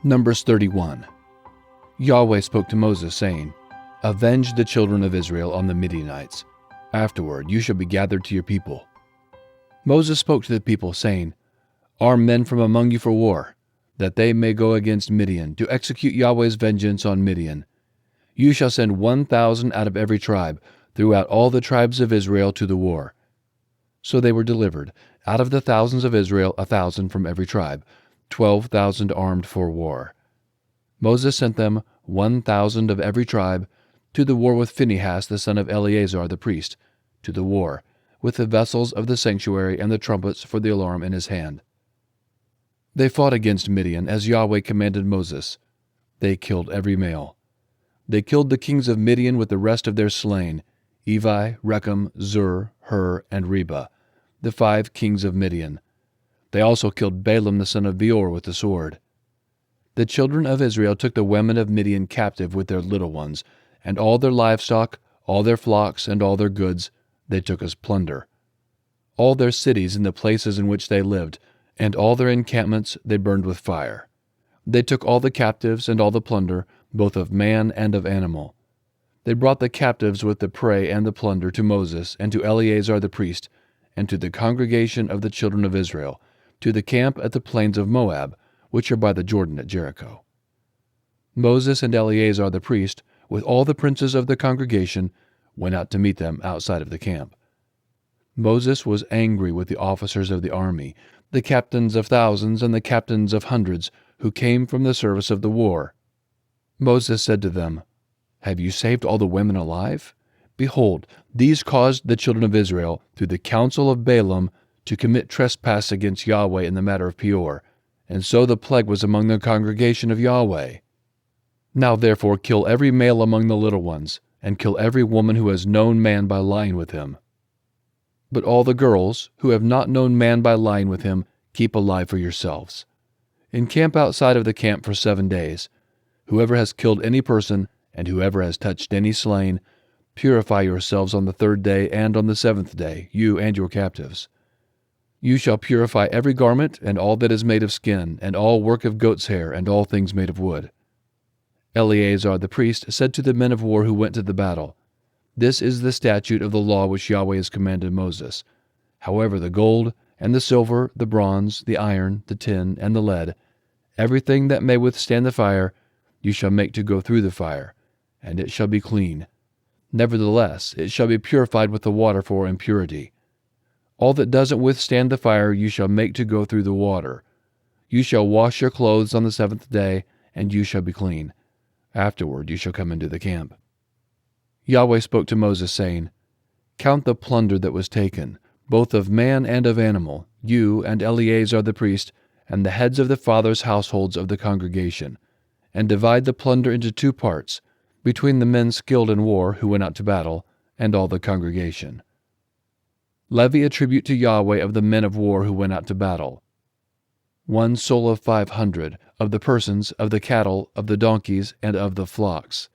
Numbers 31. Yahweh spoke to Moses, saying, Avenge the children of Israel on the Midianites. Afterward you shall be gathered to your people. Moses spoke to the people, saying, Arm men from among you for war, that they may go against Midian, to execute Yahweh's vengeance on Midian. You shall send 1,000 out of every tribe, throughout all the tribes of Israel, to the war. So they were delivered, out of the thousands of Israel 1,000 from every tribe, 12,000 armed for war. Moses sent them 1,000 of every tribe to the war with Phinehas the son of Eleazar the priest, to the war, with the vessels of the sanctuary and the trumpets for the alarm in his hand. They fought against Midian as Yahweh commanded Moses. They killed every male. They killed the kings of Midian with the rest of their slain, Evi, Rechem, Zur, Hur, and Reba, the 5 kings of Midian. They also killed Balaam the son of Beor with the sword. The children of Israel took the women of Midian captive with their little ones, and all their livestock, all their flocks, and all their goods they took as plunder. All their cities and the places in which they lived, and all their encampments they burned with fire. They took all the captives and all the plunder, both of man and of animal. They brought the captives with the prey and the plunder to Moses and to Eleazar the priest, and to the congregation of the children of Israel, to the camp at the plains of Moab, which are by the Jordan at Jericho. Moses and Eleazar the priest, with all the princes of the congregation, went out to meet them outside of the camp. Moses was angry with the officers of the army, the captains of thousands and the captains of hundreds, who came from the service of the war. Moses said to them, Have you saved all the women alive? Behold, these caused the children of Israel, through the counsel of Balaam, to commit trespass against Yahweh in the matter of Peor, and so the plague was among the congregation of Yahweh. Now therefore kill every male among the little ones, and kill every woman who has known man by lying with him. But all the girls, who have not known man by lying with him, keep alive for yourselves. Encamp outside of the camp for 7 days. Whoever has killed any person, and whoever has touched any slain, purify yourselves on the 3rd day and on the 7th day, you and your captives. You shall purify every garment, and all that is made of skin, and all work of goat's hair, and all things made of wood. Eleazar the priest said to the men of war who went to the battle, This is the statute of the law which Yahweh has commanded Moses. However, the gold, and the silver, the bronze, the iron, the tin, and the lead, everything that may withstand the fire, you shall make to go through the fire, and it shall be clean. Nevertheless, it shall be purified with the water for impurity. All that doesn't withstand the fire you shall make to go through the water. You shall wash your clothes on the 7th day, and you shall be clean. Afterward you shall come into the camp. Yahweh spoke to Moses, saying, Count the plunder that was taken, both of man and of animal, you and Eleazar the priest, and the heads of the fathers' households of the congregation, and divide the plunder into 2 parts, between the men skilled in war who went out to battle, and all the congregation. Levy a tribute to Yahweh of the men of war who went out to battle. 1 soul of 500, of the persons, of the cattle, of the donkeys, and of the flocks.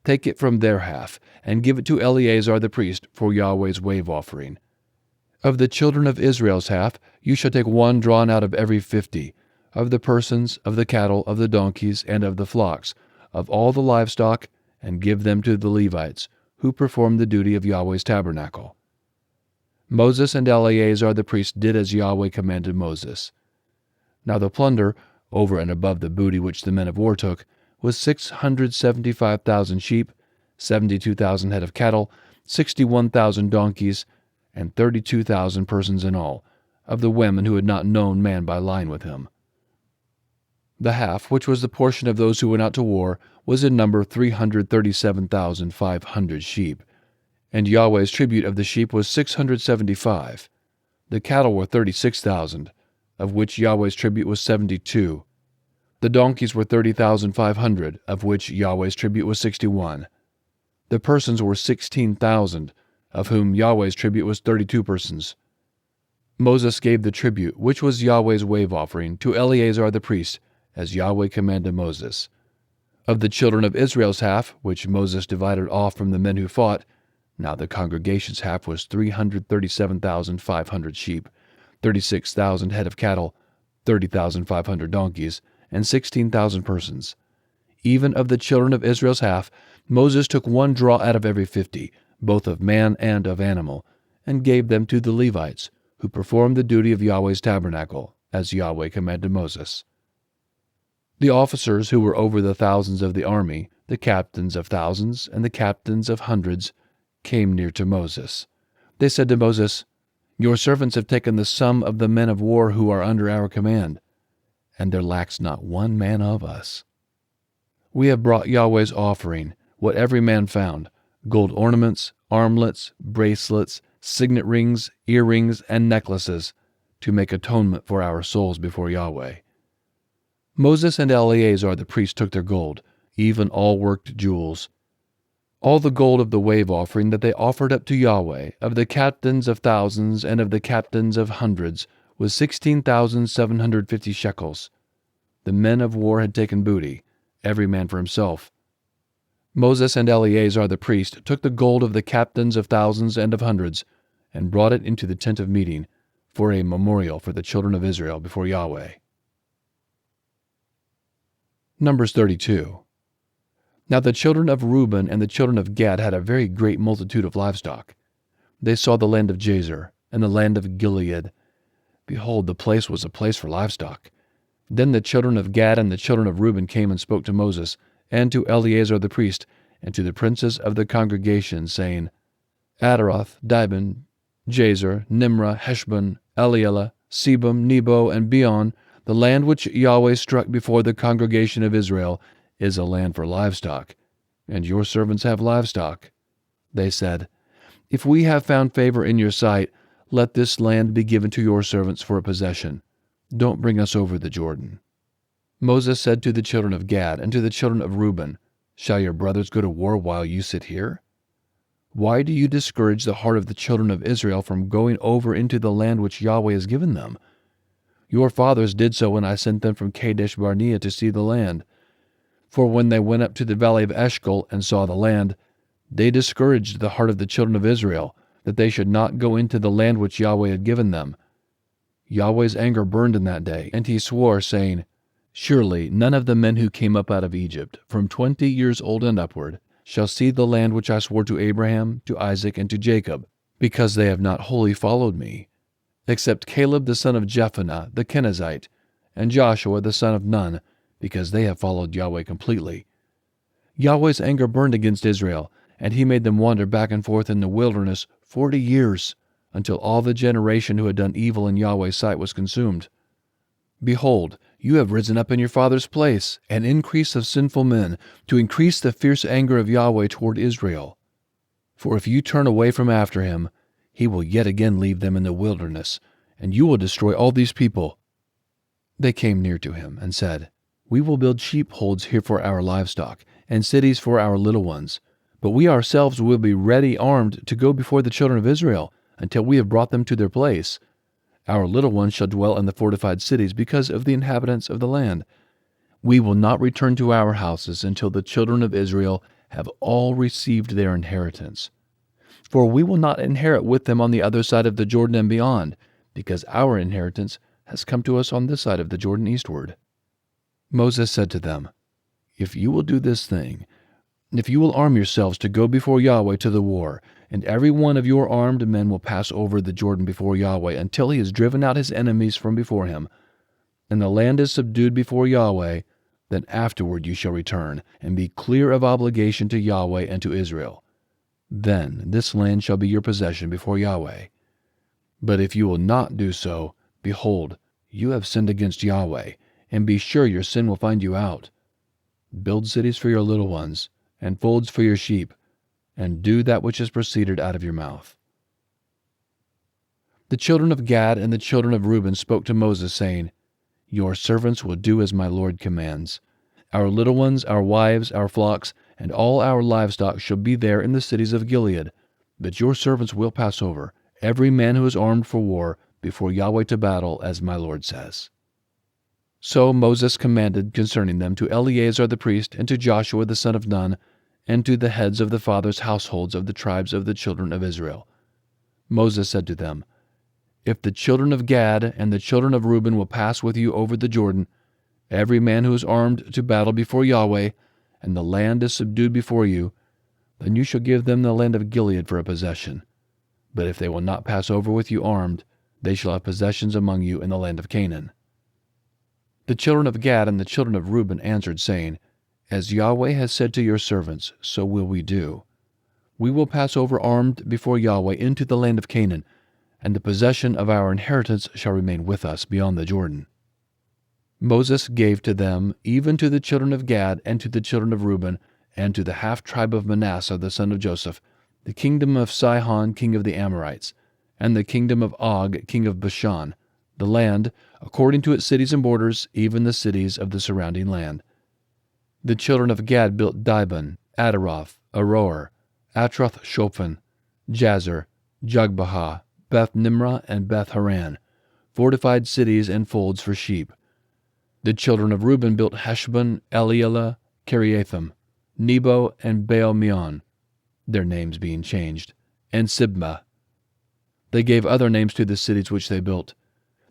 Take it from their half, and give it to Eleazar the priest for Yahweh's wave offering. Of the children of Israel's half, you shall take 1 drawn out of every 50, of the persons, of the cattle, of the donkeys, and of the flocks, of all the livestock, and give them to the Levites, who perform the duty of Yahweh's tabernacle. Moses and Eleazar the priest did as Yahweh commanded Moses. Now the plunder, over and above the booty which the men of war took, was 675,000 sheep, 72,000 head of cattle, 61,000 donkeys, and 32,000 persons in all, of the women who had not known man by lying with him. The half, which was the portion of those who went out to war, was in number 337,500 sheep, and Yahweh's tribute of the sheep was 675. The cattle were 36,000, of which Yahweh's tribute was 72. The donkeys were 30,500, of which Yahweh's tribute was 61. The persons were 16,000, of whom Yahweh's tribute was 32 persons. Moses gave the tribute, which was Yahweh's wave offering, to Eleazar the priest, as Yahweh commanded Moses. Of the children of Israel's half, which Moses divided off from the men who fought, now the congregation's half was 337,500 sheep, 36,000 head of cattle, 30,500 donkeys, and 16,000 persons. Even of the children of Israel's half, Moses took one draw out of every 50, both of man and of animal, and gave them to the Levites, who performed the duty of Yahweh's tabernacle, as Yahweh commanded Moses. The officers who were over the thousands of the army, the captains of thousands and the captains of hundreds, came near to Moses. They said to Moses, "Your servants have taken the sum of the men of war who are under our command, and there lacks not one man of us. We have brought Yahweh's offering, what every man found, gold ornaments, armlets, bracelets, signet rings, earrings, and necklaces, to make atonement for our souls before Yahweh." Moses and Eleazar the priest took their gold, even all worked jewels. All the gold of the wave offering that they offered up to Yahweh, of the captains of thousands and of the captains of hundreds, was 16,750 shekels. The men of war had taken booty, every man for himself. Moses and Eleazar the priest took the gold of the captains of thousands and of hundreds, and brought it into the tent of meeting, for a memorial for the children of Israel before Yahweh. Numbers 32. Now the children of Reuben and the children of Gad had a very great multitude of livestock. They saw the land of Jazer and the land of Gilead. Behold, the place was a place for livestock. Then the children of Gad and the children of Reuben came and spoke to Moses, and to Eleazar the priest, and to the princes of the congregation, saying, Adaroth, Dibon, Jazer, Nimrah, Heshbon, Elealeh, Sebam, Nebo, and Beon, the land which Yahweh struck before the congregation of Israel, is a land for livestock, and your servants have livestock. They said, If we have found favor in your sight, let this land be given to your servants for a possession. Don't bring us over the Jordan. Moses said to the children of Gad and to the children of Reuben, Shall your brothers go to war while you sit here? Why do you discourage the heart of the children of Israel from going over into the land which Yahweh has given them? Your fathers did so when I sent them from Kadesh Barnea to see the land. For when they went up to the valley of Eshcol and saw the land, they discouraged the heart of the children of Israel, that they should not go into the land which Yahweh had given them. Yahweh's anger burned in that day, and he swore, saying, Surely none of the men who came up out of Egypt, from 20 years old and upward, shall see the land which I swore to Abraham, to Isaac, and to Jacob, because they have not wholly followed me, except Caleb the son of Jephunneh the Kenizzite, and Joshua the son of Nun, because they have followed Yahweh completely. Yahweh's anger burned against Israel, and he made them wander back and forth in the wilderness 40 years, until all the generation who had done evil in Yahweh's sight was consumed. Behold, you have risen up in your father's place, an increase of sinful men, to increase the fierce anger of Yahweh toward Israel. For if you turn away from after him, he will yet again leave them in the wilderness, and you will destroy all these people. They came near to him and said, We will build sheepfolds here for our livestock, and cities for our little ones. But we ourselves will be ready armed to go before the children of Israel, until we have brought them to their place. Our little ones shall dwell in the fortified cities because of the inhabitants of the land. We will not return to our houses until the children of Israel have all received their inheritance. For we will not inherit with them on the other side of the Jordan and beyond, because our inheritance has come to us on this side of the Jordan eastward. Moses said to them, If you will do this thing, if you will arm yourselves to go before Yahweh to the war, and every one of your armed men will pass over the Jordan before Yahweh until he has driven out his enemies from before him, and the land is subdued before Yahweh, then afterward you shall return, and be clear of obligation to Yahweh and to Israel. Then this land shall be your possession before Yahweh. But if you will not do so, behold, you have sinned against Yahweh, and be sure your sin will find you out. Build cities for your little ones, and folds for your sheep, and do that which has proceeded out of your mouth. The children of Gad and the children of Reuben spoke to Moses, saying, Your servants will do as my Lord commands. Our little ones, our wives, our flocks, and all our livestock shall be there in the cities of Gilead. But your servants will pass over, every man who is armed for war, before Yahweh to battle, as my Lord says. So Moses commanded concerning them to Eleazar the priest, and to Joshua the son of Nun, and to the heads of the fathers' households of the tribes of the children of Israel. Moses said to them, If the children of Gad and the children of Reuben will pass with you over the Jordan, every man who is armed to battle before Yahweh, and the land is subdued before you, then you shall give them the land of Gilead for a possession. But if they will not pass over with you armed, they shall have possessions among you in the land of Canaan." The children of Gad and the children of Reuben answered, saying, "As Yahweh has said to your servants, so will we do. We will pass over armed before Yahweh into the land of Canaan, and the possession of our inheritance shall remain with us beyond the Jordan." Moses gave to them, even to the children of Gad and to the children of Reuben, and to the half-tribe of Manasseh the son of Joseph, the kingdom of Sihon king of the Amorites, and the kingdom of Og king of Bashan, the land, according to its cities and borders, even the cities of the surrounding land. The children of Gad built Dibon, Adaroth, Aroer, Atroth-Shophan, Jazer, Jogbehah, Beth-Nimrah, and Beth-Haran, fortified cities and folds for sheep. The children of Reuben built Heshbon, Elealeh, Kiriathim, Nebo, and Baal-Meon, their names being changed, and Sibmah. They gave other names to the cities which they built.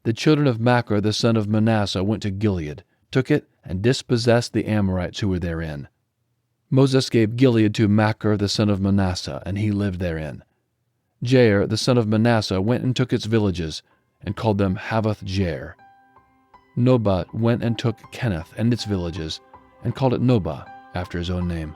The children of Machir the son of Manasseh went to Gilead, took it, and dispossessed the Amorites who were therein. Moses gave Gilead to Machir the son of Manasseh, and he lived therein. Jair the son of Manasseh went and took its villages, and called them Havoth-Jair. Nobah went and took Kenneth and its villages, and called it Nobah, after his own name.